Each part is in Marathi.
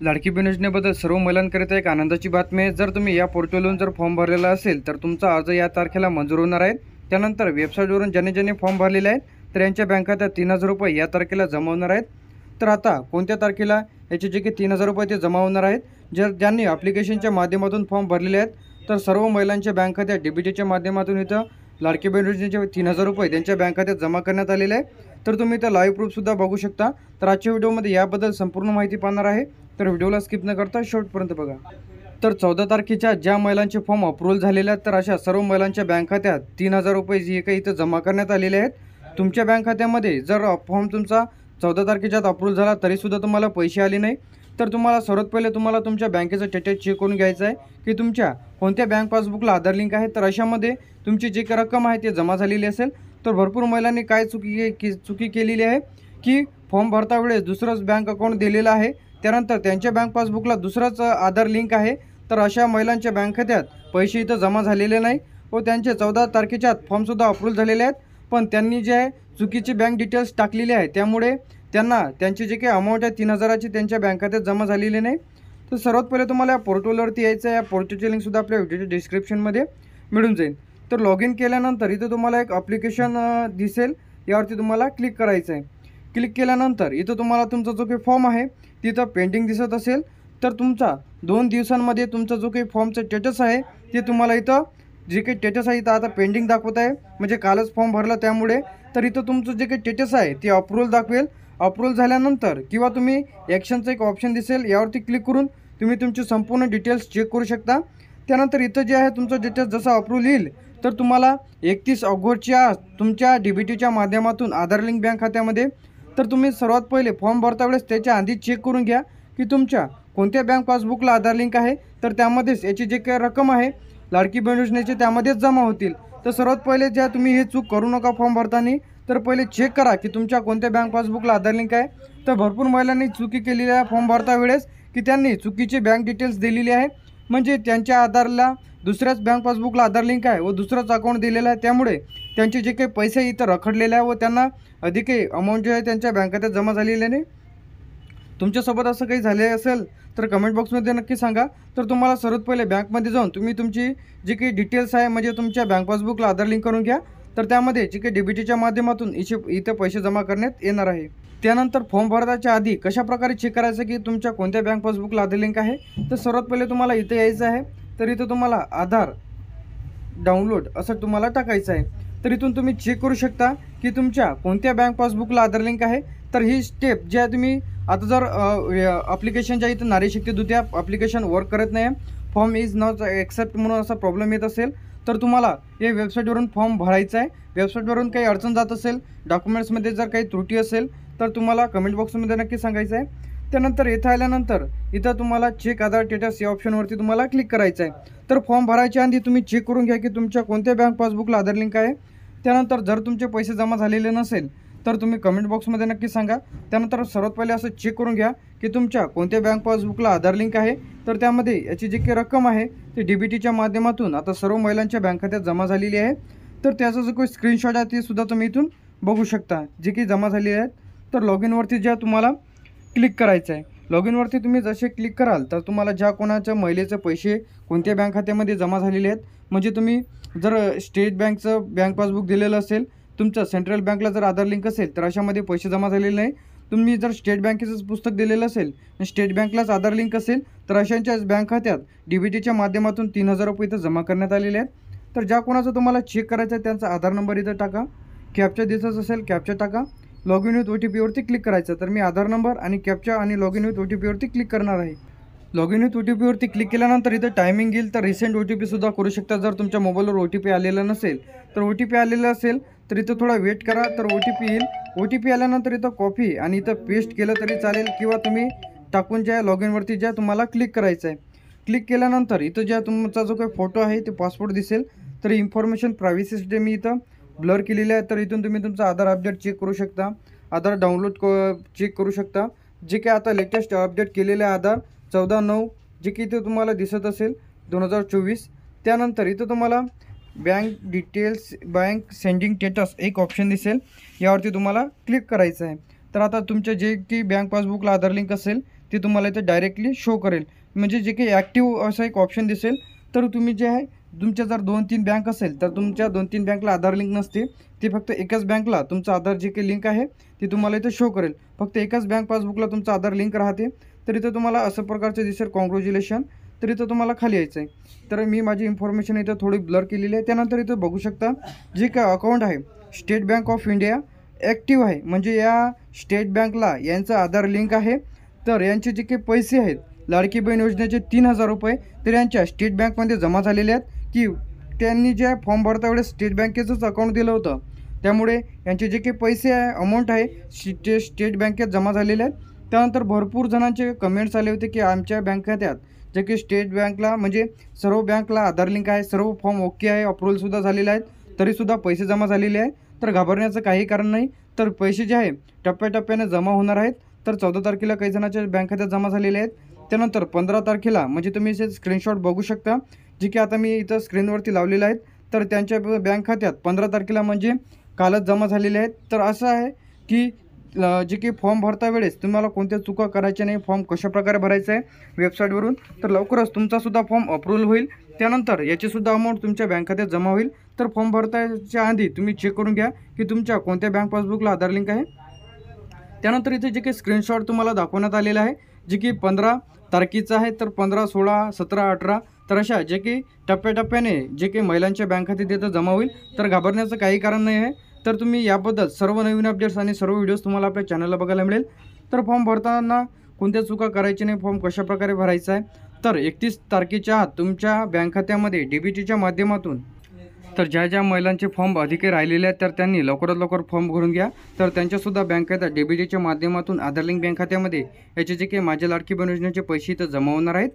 लाडकी बहीण योजनेबद्दल सर्व महिलांकरिता एक आनंदाची बातमी आहे। जर तुम्ही या पोर्टलवरून जर फॉर्म भरलेला असेल तर तुमचा अर्ज या तारखेला मंजूर होणार आहे। त्यानंतर वेबसाईटवरून ज्याने फॉर्म भरलेले आहेत तर यांच्या बँक खात्यात 3000 रुपये या तारखेला जमा होणार आहेत। तर आता कोणत्या तारखेला याचे जे की 3000 रुपये ते जमा होणार आहेत, जर ज्यांनी ॲप्लिकेशनच्या माध्यमातून फॉर्म भरलेले आहेत तर सर्व महिलांच्या बँक खात्यात डीबीटीच्या माध्यमातून इथं लाडकी बहीण योजनेचे 3000 रुपये त्यांच्या बँक खात्यात जमा करण्यात आलेले आहे। तर तुम्ही इथं लाईव्ह प्रूफसुद्धा बघू शकता। तर आजच्या व्हिडिओमध्ये याबद्दल संपूर्ण माहिती पाहणार आहे, तर व्हिडिओला स्किप न करता शेवटपर्यंत बघा। तर 14 तारखेच्या ज्या महिलांचे फॉर्म अप्रूव्हल झालेले आहेत तर अशा सर्व महिलांच्या बँक खात्यात 3000 रुपये जे काही इथं जमा करण्यात आलेले आहेत। तुमच्या बँक खात्यामध्ये जर फॉर्म तुमचा 14 तारखेच्या अप्रूव्हल झाला तरीसुद्धा तुम्हाला पैसे आले नाही तर तुम्हाला सर्वात पहिले तुम्हाला तुमच्या बँकेचं स्टेटस चेक करून घ्यायचं आहे की तुमच्या कोणत्या बँक पासबुकला आधार लिंक आहे। तर अशामध्ये तुमची जी काही रक्कम आहे ती जमा झालेली असेल तर भरपूर महिलांनी काय चुकी केलेली आहे की फॉर्म भरता वेळेस दुसरंच बँक अकाउंट दिलेलं आहे, त्यानंतर त्यांच्या बँक पासबुकला दुसराच आधार लिंक आहे। तर अशा महिलांच्या बँक खात्यात पैसे इथं जमा झालेले नाही व त्यांचे 14 तारखेच्या फॉर्मसुद्धा अप्रूव्हल झालेले आहेत, पण त्यांनी जे आहे चुकीची बँक डिटेल्स टाकलेली आहे त्यामुळे त्यांना त्यांची जे काही अमाऊंट आहे 3000ची त्यांच्या बँक खात्यात जमा झालेली नाही। तर सर्वात पहिले तुम्हाला या पोर्टलवरती यायचं आहे। या पोर्टलची लिंकसुद्धा आपल्या व्हिडिओच्या डिस्क्रिप्शनमध्ये मिळून जाईल। तर लॉग इन केल्यानंतर इथं तुम्हाला एक ॲप्लिकेशन दिसेल, यावरती तुम्हाला क्लिक करायचं आहे। क्लिक केल्यानंतर इथं तुम्हाला तुमचा जो काही फॉर्म आहे तिथं पेंडिंग दिसत असेल तर तुमचा 2 दिवसांमध्ये तुमचा जो काही फॉर्मचं स्टेटस आहे ते तुम्हाला इथं जे काही स्टेटस आहे इथं आता पेंडिंग दाखवत आहे, म्हणजे कालच फॉर्म भरला त्यामुळे। तर इथं तुमचं जे काही स्टेटस आहे ते अप्रूव्हल दाखवेल। अप्रूव्हल झाल्यानंतर किंवा तुम्ही ॲक्शनचं एक ऑप्शन दिसेल, यावरती क्लिक करून तुम्ही तुमची संपूर्ण डिटेल्स चेक करू शकता। त्यानंतर इथं जे आहे तुमचं डिटेल्स जसं अप्रूव्हल येईल तर तुम्हाला 31 ऑगस्टच्या तुमच्या डीबीटीच्या माध्यमातून आधार लिंक बँक खात्यामध्ये, तर तुम्ही सर्वात पहिले फॉर्म भरता वेळेस त्याच्या आधी चेक करून घ्या की तुमच्या कोणत्या बँक पासबुकला आधार लिंक आहे, तर त्यामध्येच याची जे काही रक्कम आहे लाडकी बहीण योजनेची त्यामध्येच जमा होतील। तर सर्वात पहिले ज्या तुम्ही हे चूक करू नका फॉर्म भरताना, तर पहिले चेक करा की तुमच्या कोणत्या बँक पासबुकला आधार लिंक आहे। तर भरपूर महिलांनी चुकी केलेली आहे फॉर्म भरता वेळेस की त्यांनी चुकीची बँक डिटेल्स दिलेली आहे, म्हणजे त्यांच्या आधारला दुसऱ्याच बँक पासबुकला आधार लिंक आहे व दुसरंच अकाउंट दिलेलं आहे, त्यामुळे त्यांचे जे काही पैसे इथं रखडलेले आहे व त्यांना अधिक अमाऊंट जे आहे त्यांच्या बँक खात्यात जमा झालेले नाही। तुमच्यासोबत असं काही झाले असेल तर कमेंट बॉक्समध्ये नक्की सांगा। तर तुम्हाला सर्वात पहिले बँकमध्ये जाऊन तुम्ही तुमची जी काही डिटेल्स आहे म्हणजे तुमच्या बँक पासबुकला आधार लिंक करून घ्या। तर त्यामध्ये जे काही डीबीटीच्या माध्यमातून इथं पैसे जमा करण्यात येणार आहे। त्यानंतर फॉर्म भरण्याच्या आधी कशाप्रकारे चेक करायचं की तुमच्या कोणत्या बँक पासबुकला आधार लिंक आहे, तर सर्वात पहिले तुम्हाला इथं यायचं आहे। तर इथं तुम्हाला आधार डाउनलोड असं तुम्हाला टाकायचं आहे। तर इथून तुम्ही चेक करू शकता की तुमच्या कोणत्या बँक पासबुकला आधार लिंक आहे। तर ही स्टेप जी आहे तुम्ही आता जर ॲप्लिकेशनच्या इथं नारी शक्ती दूत ॲप्लिकेशन वर्क करत नाही, फॉर्म इज नॉट ॲक्सेप्ट म्हणून असा प्रॉब्लेम येत असेल तर तुम्हाला या वेबसाईटवरून फॉर्म भरायचा आहे। वेबसाईटवरून काही अडचण जात असेल, डॉक्युमेंट्समध्ये जर काही त्रुटी असेल तर तुम्हाला कमेंट बॉक्समध्ये नक्की सांगायचं आहे। त्यानंतर इथं आल्यानंतर इथं तुम्हाला चेक आधार स्टेटस या ऑप्शनवरती तुम्हाला क्लिक करायचं आहे। तर फॉर्म भरायच्या आधी तुम्ही चेक करून घ्या की तुमच्या कोणत्या बँक पासबुकला आधार लिंक आहे। त्यानंतर जर तुमचे पैसे जमा झालेले नसेल तर तुम्ही कमेंट बॉक्समध्ये नक्की सांगा। त्यानंतर सर्वात पहिले असं चेक करून घ्या की तुमच्या कोणत्या बँक पासबुकला आधार लिंक आहे, तर त्यामध्ये याची जी काही रक्कम आहे ती डीबीटीच्या माध्यमातून आता सर्व महिलांच्या बँक खात्यात जमा झालेली आहे। तर त्याचा जो काही स्क्रीनशॉट आहे ते सुद्धा तुम्ही इथून बघू शकता जे की जमा झालेले आहेत। तर लॉग इनवरती ज्या तुम्हाला क्लिक करायचं आहे। लॉग इनवरती तुम्ही जसे क्लिक कराल तर तुम्हाला ज्या कोणाच्या महिलेचे पैसे कोणत्या बँक खात्यामध्ये जमा झालेले आहेत, म्हणजे तुम्ही जर स्टेट बँकचं बँक पासबुक दिलेलं असेल, तुमचं सेंट्रल बँकला जर आधार लिंक असेल तर अशामध्ये पैसे जमा झालेले नाही। तुम्ही जर स्टेट बँकेचंच पुस्तक दिलेलं असेल, स्टेट बँकलाच आधार लिंक असेल तर अशांच्याच बँक खात्यात डीबीटीच्या माध्यमातून 3000 रुपये इथं जमा करण्यात आलेले आहेत। तर ज्या कोणाचं तुम्हाला चेक करायचं आहे त्यांचा आधार नंबर इथं टाका, कॅप्चा दिसत असेल कॅप्चा टाका, लॉग इन विथ OTPवरती क्लिक करायचं। तर मी आधार नंबर आणि कॅप्चा आणि लॉग इन विथ OTPवरती क्लिक करणार आहे। लॉग इन विथ OTPवरती क्लिक केल्यानंतर इथं टायमिंग येईल, तर रिसेंट OTPसुद्धा करू शकता। जर तुमच्या मोबाईलवर OTP आलेला नसेल तर OTP आलेला असेल तर इथं थोडा वेट करा, तर OTP येईल। OTP आल्यानंतर इथं कॉपी आणि इथं पेस्ट केलं तरी चालेल किंवा तुम्ही टाकून ज्या लॉग इनवरती ज्या तुम्हाला क्लिक करायचं आहे। क्लिक केल्यानंतर इथं ज्या तुमचा जो काही फोटो आहे ते पासपोर्ट दिसेल। तर इन्फॉर्मेशन प्रायव्हसीसाठी मी इथं ब्लर केलेलं आहे। तर इथून तुम्ही तुमचा आधार अपडेट चेक करू शकता, आधार डाउनलोड चेक करू शकता, जे काही आता लेटेस्ट अपडेट केलेले आधार 14/9 जे की इथं तुम्हाला दिसत असेल 2024। त्यानंतर इथं तुम्हाला bank details bank sending status एक ऑप्शन दिसेल, यावरती तुम्हाला क्लिक करायचं आहे। तर आता तुमच्या जे की बँक पासबुकला आधार लिंक असेल ते तुम्हाला इथे डायरेक्टली शो करेल. म्हणजे जे काही ॲक्टिव्ह असं एक ऑप्शन दिसेल. तर तुम्ही जे आहे तुमच्या जर 2-3 बँक असेल तर तुमच्या 2-3 बँकला आधार लिंक नसते. ते फक्त एकाच बँकला तुमचं आधार जे काही लिंक आहे ते तुम्हाला इथे शो करेल. फक्त एकाच बँक पासबुकला तुमचं आधार लिंक राहते. तर इथं तुम्हाला असं प्रकारचे दिसेल कॉंग्रॅच्युलेशन. तर इथं तुम्हाला खाली यायचं आहे. तर मी माझी इन्फॉर्मेशन इथं थोडी ब्लर केलेली आहे. त्यानंतर इथं बघू शकता जे काय अकाउंट आहे state bank of India active आहे. म्हणजे या स्टेट बँकला यांचं आधार लिंक आहे. तर यांचे जे काही पैसे आहेत लाडकी बहीण योजनेचे 3,000 रुपये तर यांच्या स्टेट बँकमध्ये जमा झालेले आहेत. की त्यांनी जे फॉर्म भरता वेळेस स्टेट बँकेचंच अकाउंट दिलं होतं. त्यामुळे यांचे जे काही पैसे आहे अमाऊंट आहे स्टेट बँकेत जमा झालेले आहेत. त्यानंतर भरपूर जणांचे कमेंट्स आले होते की आमच्या बँक खात्यात जे की स्टेट बँकला म्हणजे सर्व बँकला आधार लिंक आहे, सर्व फॉर्म ओके आहे, अप्रूव्हलसुद्धा झालेले आहेत, तरीसुद्धा पैसे जमा झालेले आहेत. तर घाबरण्याचं काही कारण नाही. तर पैसे जे आहे टप्प्याटप्प्याने जमा होणार आहेत. तर 14 तारखेला काही जणांच्या बँक खात्यात जमा झालेले आहेत. त्यानंतर 15 तारखेला म्हणजे तुम्ही इथे स्क्रीनशॉट बघू शकता जे की आता मी इथं स्क्रीनवरती लावलेलं आहेत. तर त्यांच्या बँक खात्यात 15 तारखेला म्हणजे कालच जमा झालेले आहेत. तर असं आहे की जे काही फॉर्म भरता वेळेस तुम्हाला कोणत्या चुका करायच्या नाही. फॉर्म कशाप्रकारे भरायचा आहे वेबसाईटवरून. तर लवकरच तुमचासुद्धा फॉर्म अप्रूव्हल होईल. त्यानंतर याचीसुद्धा अमाऊंट तुमच्या बँक खात्यात जमा होईल. तर फॉर्म भरताच्या आधी तुम्ही चेक करून घ्या की तुमच्या कोणत्या बँक पासबुकला आधार लिंक आहे. त्यानंतर इथे जे काही स्क्रीनशॉट तुम्हाला दाखवण्यात आलेला आहे जे की 15 तारखेचं आहे. तर 15, 16, 17, 18 तर अशा जे की टप्प्याटप्प्याने जे काही महिलांच्या बँक खात्यात तिथं जमा होईल. तर घाबरण्याचं काही कारण नाही आहे. तर तुम्ही याबद्दल सर्व नवीन अपडेट्स आणि सर्व व्हिडिओज तुम्हाला आपल्या चॅनलला बघायला मिळेल. तर फॉर्म भरताना कोणत्या चुका करायची नाही. फॉर्म कशाप्रकारे भरायचा आहे तर 31 तारखेच्या आत तुमच्या बँक खात्यामध्ये DBTच्या माध्यमातून तर ज्या महिलांचे फॉर्म अधिके राहिलेले आहेत तर त्यांनी लवकरात लवकर फॉर्म भरून घ्या. तर त्यांच्यासुद्धा बँक खात्यात DBTच्या माध्यमातून आधार लिंक बँक खात्यामध्ये याचे जे काही माझ्या लाडकी बहीण योजनेचे पैसे इथं जमा होणार आहेत.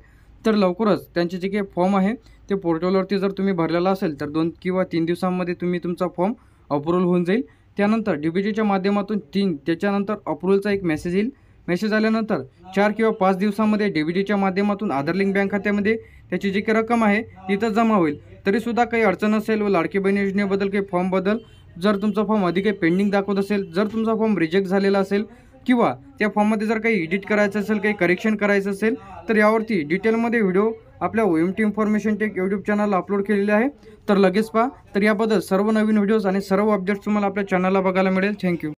तर लवकरच त्यांचे जे काही फॉर्म आहे ते पोर्टलवरती जर तुम्ही भरलेला असेल तर 2 किंवा 3 दिवसांमध्ये तुमचा फॉर्म अप्रूव्हल होऊन जाईल. त्यानंतर DBTच्या माध्यमातून त्याच्यानंतर अप्रूव्हलचा एक मेसेज येईल. मेसेज आल्यानंतर 4 किंवा 5 दिवसांमध्ये DBTच्या माध्यमातून आधार लिंक बँक खात्यामध्ये त्याची जी काही रक्कम आहे तिथं जमा होईल. तरीसुद्धा काही अडचण असेल व लाडकी बहीण योजनेबद्दल काही फॉर्मबद्दल जर तुमचा फॉर्म अधिक काही पेंडिंग दाखवत असेल, जर तुमचा फॉर्म रिजेक्ट झालेला असेल किंवा त्या फॉर्ममध्ये जर काही एडिट करायचं असेल, काही करेक्शन करायचं असेल तर यावरती डिटेलमध्ये व्हिडिओ आपल्या OMT इन्फॉर्मेशन टेक यूट्यूब चॅनलला अपलोड केलेले आहे. तर लगेच पहा. तर याबद्दल सर्व नवीन व्हिडिओज आणि सर्व अपडेट्स तुम्हाला आपल्या चॅनलला बघायला मिळेल. थँक्यू.